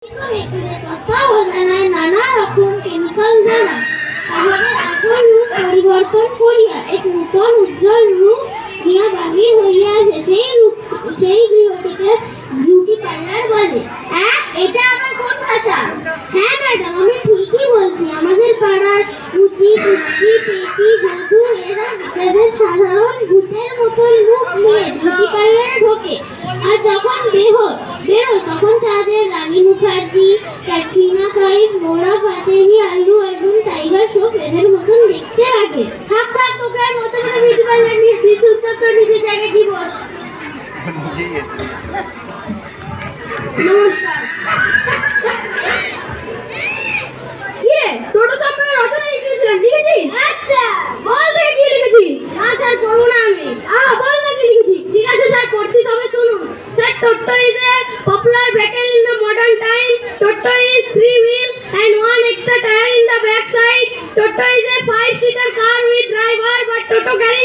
ব্যক্তিদের তত্ত্বাবধানে নানা রকম কেমিক্যাল দ্বারা আমাদের আসল রূপ পরিবর্তন করিয়া এক নূতন উজ্জ্বল রূপ নিয়ে বাহির হইয়াছে। সেই গৃহটিকে বিউটি পার্লার বলে। এটা আমার কোন ভাষা? হ্যাঁ ম্যাডাম, আমি ঠিকই বলছি। আমাদের পাড়ার কুচি কুচি পেটি যদু এরা নিজেদের সাধারণ ভূতের মতন রূপ নিয়ে বিউটি পার্লারে ঢোকে, আর যখন বেরোয় তখন তাদের রানী মুখার্জি, ক্যাটরিনা কাইফ, মোরা ফাতেহি, আল্লু অর্জুন, টাইগার শ্রফ এদের মতন দেখতে লাগে। থাক তোকে আর নতুন করে বিউটি পার্লার নিয়ে চুপচাপ নিজের জায়গায় কি বস। নমস্কার। টোটো সম্পর্কে রচনা লিখেছিলাম, লিখেছিস? আচ্ছা বল রে, কি লিখেছিস? না স্যার, পড়বো না আমি। বল না কি লিখেছিস। ঠিক আছে স্যার, পড়ছি, তবে শুনুন। Sir, Toto is a popular vehicle in the modern time. Toto is 3 wheel and 1 extra tire in the back side. Toto is a 5-seater car with driver, but Toto carries